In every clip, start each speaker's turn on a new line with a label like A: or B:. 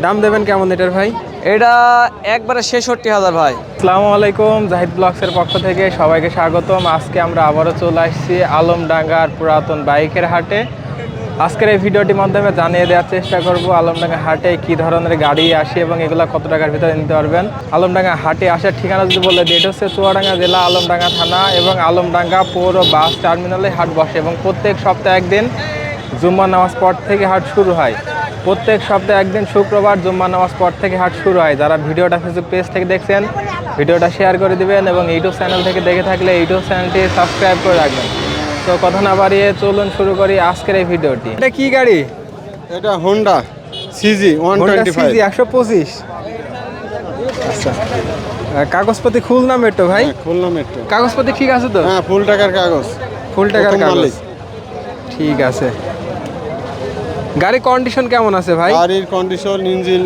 A: দাম দেবেন কেমন এটার ভাই?
B: এটা একবারে ৬৬,০০০ ভাই।
A: আসসালামু আলাইকুম, জাহিদ ব্লগসের পক্ষ থেকে সবাইকে স্বাগতম। আজকে আমরা আবারও চলে আসছি আলমডাঙ্গার পুরাতন বাইকের হাটে। আজকের এই ভিডিওটির মাধ্যমে জানিয়ে দেওয়ার চেষ্টা করব আলমডাঙ্গা হাটে কি ধরনের গাড়ি আসে এবং এগুলো কত টাকার ভিতরে নিতে পারবেন। আলমডাঙ্গা হাটে আসার ঠিকানা যদি বলে দিই, এটা হচ্ছে চুয়াডাঙ্গা জেলা, আলমডাঙ্গা থানা এবং আলমডাঙ্গা পৌর বাস টার্মিনালে হাট বসে এবং প্রত্যেক সপ্তাহে একদিন জুম্মা নামাজ পর থেকে হাট শুরু হয়। প্রত্যেক সপ্তাহে একদিন শুক্রবার জুম্মা নামাজ পর থেকে হাট শুরু হয়। যারা ভিডিওটা ফেসবুক পেজ থেকে দেখছেন, ভিডিওটা শেয়ার করে দিবেন এবং ইউটিউব চ্যানেল থেকে দেখে থাকলে ইউটিউব চ্যানেলটি সাবস্ক্রাইব করে রাখবেন। তো কথা না বাড়িয়ে চলুন শুরু করি আজকের এই ভিডিওটি। এটা কি গাড়ি?
C: এটা হোন্ডা সিজি 125
A: 125। আচ্ছা, কাগজপাতি খুলনা মেট্রো ভাই?
C: খুলনা মেট্রো।
A: কাগজপাতি ঠিক আছে তো?
C: হ্যাঁ, ফুল টাকার কাগজ।
A: ফুল টাকার
C: প্রথম
A: কাগজ,
C: মালিক।
A: ঠিক আছে। গাড়ির কন্ডিশন কেমন আছে ভাই?
C: গাড়ির কন্ডিশন ইঞ্জিল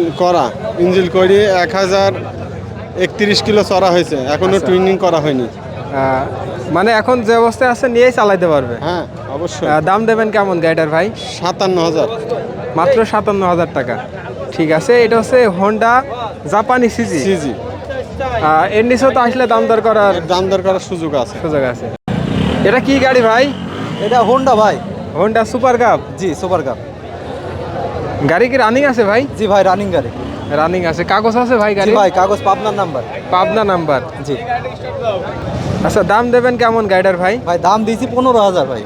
C: করে 1031 কিলো চড়া হয়েছে, এখনো
A: আচ্ছা।
C: টুইনিং করা হয়নি।
A: মানে এখন যে অবস্থায় আছে নিয়েই চালাইতে পারবে?
C: হ্যাঁ, অবশ্যই।
A: দাম দেবেন কেমন গাড়িটার ভাই?
C: 57,000।
A: মাত্র 57,000 টাকা। ঠিক আছে, এটা হচ্ছে হোন্ডা জাপানি সিজি।
C: সিজি
A: এর নিচেও তো আসলে দাম দর করার
C: দাম দর করার সুযোগ আছে।
A: সুযোগ আছে। এটা কি গাড়ি ভাই?
B: এটা হোন্ডা ভাই।
A: Honda super cub.
B: জি, সুপার কাপ।
A: গাড়ি কি রানিং আছে ভাই?
B: জি ভাই, রানিং গাড়ি।
A: রানিং আছে, কাগজ আছে ভাই গাড়ি?
B: জি ভাই, কাগজ পাবনার নাম্বার।
A: পাবনা নাম্বার।
B: জি।
A: আচ্ছা, দাম দেবেন কেমন গাড়িটার ভাই?
B: ভাই দাম দিয়েছি 15,000 ভাই।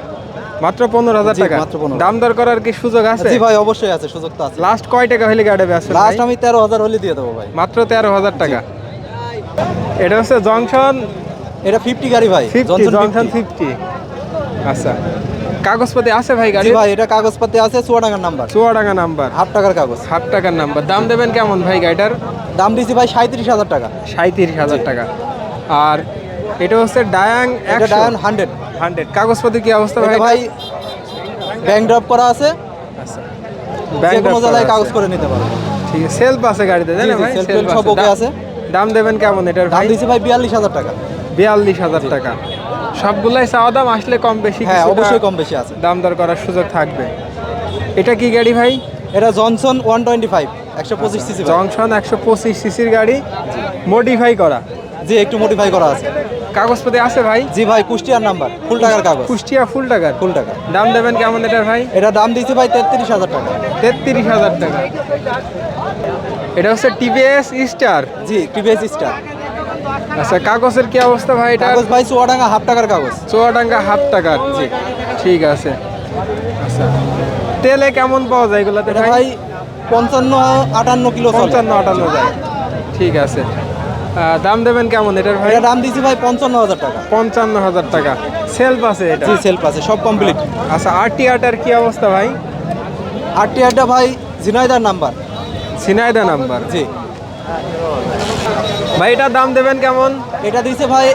A: মাত্র 15,000
B: জি,
A: টাকা?
B: মাত্র 15,000।
A: দাম দর করার কি সুযোগ আছে?
B: জি ভাই, অবশ্যই আছে, সুযোগ তো আছে।
A: লাস্ট কয় টাকা হলে গাড়ি বেচছেন ভাই?
B: লাস্ট আমি 13,000 হলে দিয়ে দেবো ভাই।
A: মাত্র 13,000 টাকা। এটা হচ্ছে জংশন
B: এটা 50 গাড়ি ভাই,
A: 50, জংশন
B: 50।
A: 50। আচ্ছা, কাগজপাতি আছে ভাই
B: জি
A: গাড়ি?
B: ভাই, এটা কাগজপাতি আছে, চুয়াডাঙ্গার নাম্বার।
A: চুয়াডাঙ্গা নাম্বার,
B: হাফ টাকার কাগজ।
A: হাফ টাকার নাম্বার। দাম দেবেন কেমন ভাই গাড়িটার?
B: দাম দিয়েছি ভাই 37,000 টাকা।
A: 37,000 টাকা। আর এটা হচ্ছে ডায়াং
B: এটা
A: 100।
B: ডায়ন 100।
A: 100 কাগজপাতি কি অবস্থা ভাই?
B: এটা ভাই ব্যাংক ড্রপ করা আছে,
A: আচ্ছা,
B: যে
A: ব্যাংক
B: কোনো জায়গায় কাগজ করে নিতে পারবে।
A: ঠিক আছে, সেলফ আছে গাড়িতে, তাই না
B: জি,
A: ভাই?
B: সেলফ
A: সেলফ
B: সব ওকে আছে।
A: দাম দেবেন কেমন এটার
B: দাম
A: ভাই?
B: দিয়েছি ভাই 42,000 টাকা।
A: 42,000 টাকা। সবগুলাই চাওয়া দাম, আসলে কম বেশি
B: হ্যাঁ,
A: কিছুটা
B: অবশ্যই কম বেশি আছে।
A: দাম দর করার সুযোগ থাকবে। এটা কি গাড়ি ভাই?
B: এটা জনসন 125 125 সিসি।
A: জংশন 125 সিসির গাড়ি, মডিফাই করা।
B: জি, একটু মডিফাই করা আছে।
A: কাগজপাতি আছে ভাই?
B: জি ভাই, কুষ্টিয়ার নাম্বার, ফুল টাকার কাগজ।
A: কুষ্টিয়া ফুল টাকার?
B: ফুল টাকা।
A: দাম দেবেন কেমন এটার ভাই?
B: এটা দাম দিয়েছি ভাই 33,000 টাকা।
A: 33,000 টাকা। এটা হচ্ছে টিভিএস স্টার।
B: জি, টিভিএস স্টার।
A: আচ্ছা, কাগজের কি অবস্থা ভাই? এটা
B: কাগজ ভাই চুয়াডাঙ্গা হাফ টাকার কাগজ।
A: চুয়াডাঙ্গা হাফ টাকার।
B: জি।
A: ঠিক আছে। আচ্ছা, তেলে কেমন পাওয়া যায় এগুলাতে
B: এটা
A: ভাই?
B: ভাই 55-58 কিলো চলে।
A: 55-58 যায়। ঠিক আছে। দাম দেবেন কেমন এটার ভাই?
B: এটা দাম দিয়েছি ভাই 55,000 টাকা।
A: 55,000 টাকা। সেলফ আছে এটা?
B: জি, সেলফ আছে, সব কমপ্লিট।
A: আচ্ছা, আরটিআরটার কি অবস্থা ভাই?
B: আরটিআরটা ভাই ঝিনাইদার নাম্বার।
A: ঝিনাইদা নাম্বার।
B: জি।
A: ভাই এটার দাম দেবেন কেমন?
B: এটা দিয়েছে ভাই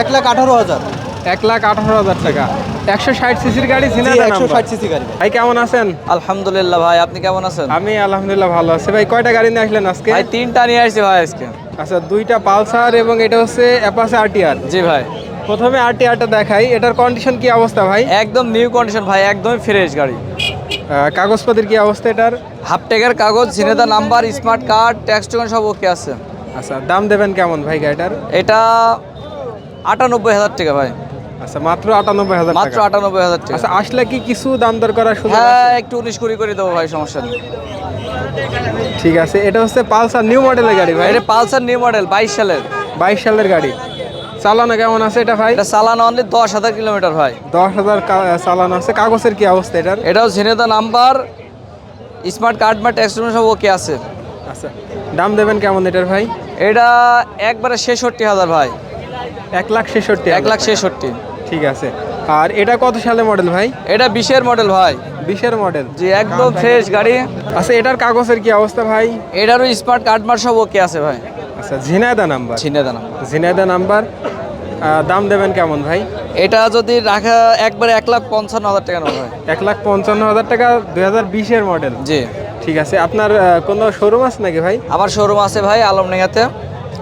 B: 1,18,000।
A: 1,18,000 টাকা। 160 সিসির গাড়ি,
B: জি,
A: ঝিনাইদা নাম্বার।
B: 160 সিসি গাড়ি।
A: ভাই কেমন আছেন?
B: আলহামদুলিল্লাহ ভাই, আপনি কেমন আছেন?
A: আমি আলহামদুলিল্লাহ ভালো আছি। ভাই কয়টা গাড়ি নিয়ে আসলেন আজকে?
B: ভাই 3টা নিয়ে আসছি ভাই আজকে।
A: আচ্ছা, 2টা পালসার এবং এটা হচ্ছে অ্যাপাচে আরটিআর।
B: জি ভাই।
A: প্রথমে আরটিআরটা দেখাই, এটার কন্ডিশন কি অবস্থা ভাই?
B: একদম নিউ কন্ডিশন ভাই, একদমই ফ্রেশ গাড়ি।
A: কাগজপাতির কি অবস্থা এটার?
B: হাফ টাকার কাগজ, Jhenaidah number, smart card, tax token সব ওকে আছে।
A: আচ্ছা, দাম দেবেন কেমন ভাই গাড়িটার?
B: এটা 98,000 টাকা ভাই।
A: আচ্ছা, মাত্র 98,000 টাকা।
B: মাত্র 98,000 টাকা।
A: আচ্ছা, আসলে কি কিছু দাম দর করার সুযোগ
B: হ্যাঁ,
A: আছে?
B: একটু 19-20 করে দেবো ভাই, সমস্যা নেই।
A: ঠিক আছে। এটা হচ্ছে পালসার নিউ মডেলের গাড়ি ভাই?
B: এটা পালসার নিউ মডেল 22 সালের।
A: 22 সালের গাড়ি। চালানো কেমন আছে এটা ভাই?
B: এটা চালানো অনলি 10,000 কিলোমিটার ভাই।
A: 10,000 চালানো আছে। কাগজের কি অবস্থা এটার?
B: এটাও ঝিনেদা নাম্বার, স্মার্ট কার্ড বা ট্যাক্স টোকেন সব ওকে আছে।
A: আচ্ছা, দাম দেবেন কেমন এটার ভাই?
B: এটা একবারে 66,000 ভাই।
A: 1,66,000
B: 1,66,000।
A: ঠিক আছে। আর এটা কত সালে মডেল ভাই?
B: এটা 20-এর মডেল ভাই।
A: 20-এর মডেল?
B: জি, একদম ফ্রেশ গাড়ি।
A: আচ্ছা, এটার কাগজের কি অবস্থা ভাই?
B: এটারও স্মার্ট কার্ড মার সব ওকে আছে ভাই।
A: আচ্ছা, Jhenaidah number.
B: Jhenaidah number.
A: Jhenaidah number. দাম দেবেন কেমন ভাই?
B: এটা যদি রাখা একবারে 1,55,000 টাকা নেবো ভাই।
A: 1,55,000 টাকা, 2020-এর মডেল।
B: জি।
A: ঠিক আছে। আপনার কোনো শোরুম আছে নাকি ভাই?
B: আমার শোরুম আছে ভাই আলমডাঙ্গাতে,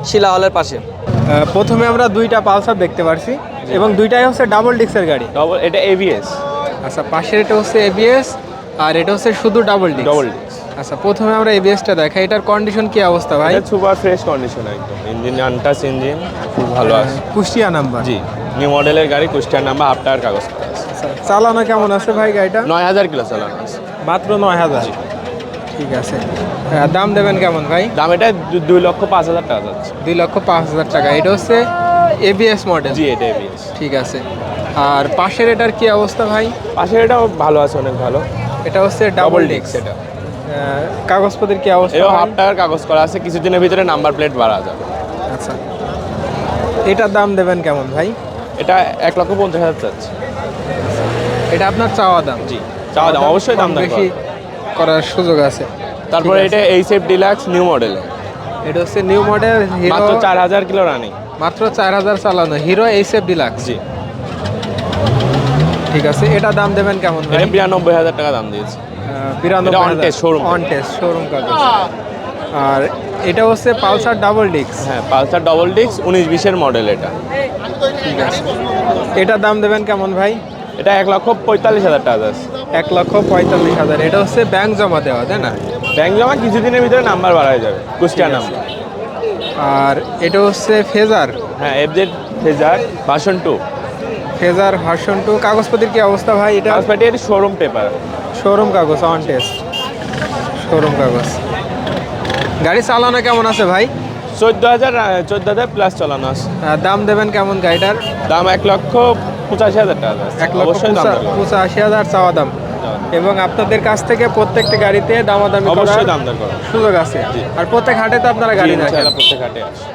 B: শিলা হলের পাশে।
A: প্রথমে আমরা 2টা পালসার দেখতে পারছি এবং 2টাই হচ্ছে ডাবল ডিক্সের গাড়ি।
D: এটা এবিএস।
A: আচ্ছা, পাশের এটা হচ্ছে এবিএস আর এটা হচ্ছে শুধু ডাবল ডিক্স।
D: Double disc.
A: আচ্ছা, প্রথমে আমরা এবিএসটা দেখাই। এটার কন্ডিশন কি অবস্থা ভাই?
D: এটা সুপার ফ্রেশ কন্ডিশন একদম, ইঞ্জিন আনটাচ ইঞ্জিন, খুব ভালো আছে।
A: কুষ্টিয়া নাম্বার।
D: জি, নিউ মডেলের গাড়ি, কুষ্টিয়ার নাম্বার, হাফ টায়ার কাগজ করা আছে।
A: আচ্ছা, চালানো কেমন আছে ভাই গাড়িটা?
D: 9000 কিলো চালানো আছে।
A: মাত্র 9000। ঠিক আছে। দাম দেবেন কেমন ভাই?
D: দাম এটা 2,05,000 টাকা যাচ্ছে।
A: 2,05,000 টাকা। এটা হচ্ছে এবিএস মডেল।
D: জি, এটা এবিএস।
A: ঠিক আছে। আর পাশের এটার কি অবস্থা ভাই?
D: পাশে এটাও ভালো আছে, অনেক ভালো।
A: এটা হচ্ছে ডাবল
D: ডাবল
A: ডিক্স।
D: ডিক্স এটা।
A: কাগজপত্রের কি অবস্থা
D: এও
A: ভাই?
D: হাফ টায়ার কাগজ করা আছে, কিছুদিনের ভিতরে নাম্বার প্লেট বাড়া যাবে।
A: আচ্ছা, এটার দাম দেবেন কেমন ভাই?
D: এটা 1,50,000 চাচ্ছে।
A: এটা আপনার চাওয়া দাম?
D: জি, চাওয়া দাম, অবশ্যই দাম
A: কম
D: দর
A: বেশি করার সুযোগ আছে।
D: তারপরে
A: ঠিক আছে।
D: এটা এইচএফ ডিলাক্স নিউ মডেল,
A: এটা হচ্ছে নিউ মডেল হিরো।
D: মাত্র 4000 কিলো রানিং।
A: মাত্র 4000 চালানো হিরো এইচএফ ডিলাক্স।
D: জি,
A: ঠিক আছে। এটা দাম দেবেন কেমন ভাই?
D: এটা 92,000 টাকা দাম দিয়েছে।
A: 92,000
D: এটা on test showroom।
A: On test showroom কাগজ। আর এটা হচ্ছে পালসার ডাবল ডিক্স।
D: হ্যাঁ, পালসার ডবল ডিক্স 19-20-এর মডেল এটা।
A: ঠিক আছে। এটার দাম দেবেন কেমন ভাই?
D: এটা 1,45,000 টাকা যাচ্ছে।
A: 1,45,000। এটা হচ্ছে ব্যাংক জমা দেওয়া, তাই না?
D: ব্যাংক জমা কিছুদিনের ভিতরে নাম্বার বাড়ায় যাবে, কুষ্টিয়া নাম্বার।
A: আর এটা হচ্ছে ফেজার।
D: হ্যাঁ, FZ phasor version 2।
A: Phasor version 2। কাগজপত্রের কি অবস্থা ভাই? এটা
D: কাগজপাটি এর শোরুম পেপার।
A: শোরুম কাগজ, অন টেস্ট শোরুম কাগজ। গাড়ি চালানো কেমন আছে ভাই?
D: 14,000 প্লাস চালানো আছে।
A: দাম দেবেন কেমন গাড়িটার?
D: দাম 1,85,000 টাকা যাচ্ছে। অবশ্যই দাম দর করবো।
A: 1,85,000 চাওয়া দাম। এবং আপনাদের কাছ থেকে প্রত্যেকটা গাড়িতে দামাদামি করার
D: অবশ্যই দাম দর করবো।
A: সুযোগ আছে। আর প্রত্যেক হাটে তো আপনারা গাড়ি
D: জি,
A: দেখেন।
D: ইনশাআল্লাহ প্রত্যেক হাটে আসে।